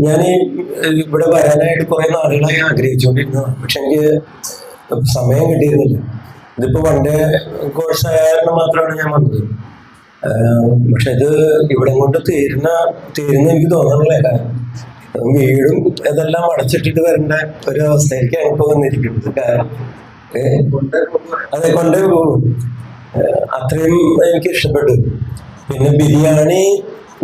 ഞാൻ ഇവിടെ വരാനായിട്ട് കുറെ നാളുകളായി ആഗ്രഹിച്ചുകൊണ്ടിരുന്നതാണ്. പക്ഷെ എനിക്ക് സമയം കിട്ടിയിരുന്നില്ല. ഇതിപ്പോ വൺ ഡേ കോഴ്സ് ആയ കാരണം മാത്രമാണ് ഞാൻ വന്നത്. പക്ഷെ ഇത് ഇവിടെ കൊണ്ട് തീരുന്ന എനിക്ക് തോന്നുന്നില്ല. കാരണം വീടും ഇതെല്ലാം അടച്ചിട്ടിട്ട് വരേണ്ട ഒരു അവസ്ഥയിലേക്കാണ് ഇപ്പൊ വന്നിരിക്കുന്നത്. കാരണം അതെ, കൊണ്ടേ പോകും. അത്രയും എനിക്ക് ഇഷ്ടപ്പെട്ടു. പിന്നെ ബിരിയാണി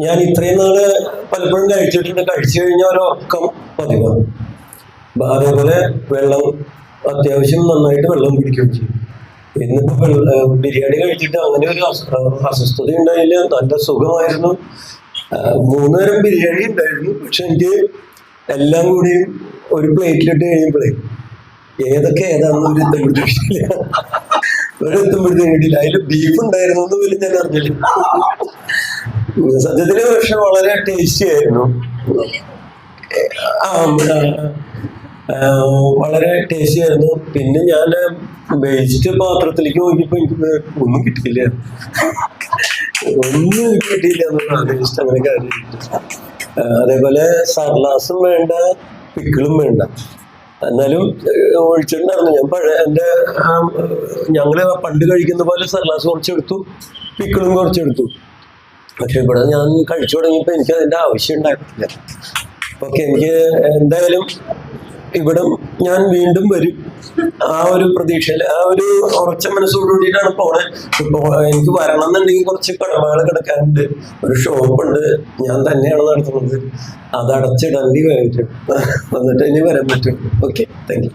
ഞാൻ ഇത്രയും നാള് പലപ്പോഴും കഴിച്ചിട്ടുണ്ട്. കഴിച്ചു കഴിഞ്ഞ ഒരു ഉറക്കം പതിവാണ്. അതേപോലെ വെള്ളം അത്യാവശ്യം നന്നായിട്ട് വെള്ളം കുടിക്കുകയും ചെയ്യും. ഇന്നിപ്പോ ബിരിയാണി കഴിച്ചിട്ട് അങ്ങനെ ഒരു അസ്വസ്ഥത ഉണ്ടായില്ല. നല്ല സുഖമായിരുന്നു. 3 നേരം ബിരിയാണി ഉണ്ടായിരുന്നു. പക്ഷെ എനിക്ക് എല്ലാം കൂടി ഒരു പ്ലേറ്റിലിട്ട് കഴിയുമ്പോഴേ ഏതാണെന്ന് ഒരു എത്തുമ്പോഴത്തേക്കില്ല. ഒരെത്തുമ്പോഴത്തേക്കില്ല. അതിൽ ബീഫ് ഉണ്ടായിരുന്നു എന്ന് പോലും ഞാൻ അറിഞ്ഞില്ല. സത്യത്തില് പക്ഷെ വളരെ ടേസ്റ്റി ആയിരുന്നു. വളരെ ടേസ്റ്റി ആയിരുന്നു. പിന്നെ ഞാൻ വേസ്റ്റ് പാത്രത്തിലേക്ക് നോക്കിയപ്പോ എനിക്ക് ഒന്നും കിട്ടിയില്ല. എന്നുള്ളതാണ് വേസ്റ്റ് അങ്ങനെ കാര്യം. അതേപോലെ സർലാസും വേണ്ട, പിക്കിളും വേണ്ട. എന്നാലും ഒഴിച്ചിട്ടുണ്ടായിരുന്നു. ഞാൻ ഞങ്ങള് പണ്ട് കഴിക്കുന്ന പോലെ സർലാസ് കുറച്ചെടുത്തു, പിക്കിളും കുറച്ചെടുത്തു. പക്ഷെ ഇവിടെ ഞാൻ കഴിച്ചു തുടങ്ങിയപ്പോ എനിക്ക് അതിന്റെ ആവശ്യം ഉണ്ടായിട്ടില്ല. ഓക്കെ, എനിക്ക് എന്തായാലും ഇവിടെ ഞാൻ വീണ്ടും വരും. ആ ഒരു പ്രതീക്ഷയിൽ, ആ ഒരു ഉറച്ച മനസ്സോടുകൂടിയിട്ടാണ് പോണേ. എനിക്ക് വരണം എന്നുണ്ടെങ്കിൽ കുറച്ച് കടമകൾ കിടക്കാനുണ്ട്. ഒരു ഷോപ്പുണ്ട്, ഞാൻ തന്നെയാണ് നടത്തുന്നത്. അത് അടച്ചിടേണ്ടി വരും. വന്നിട്ട് ഇനി വരാൻ പറ്റും. Okay, thank you.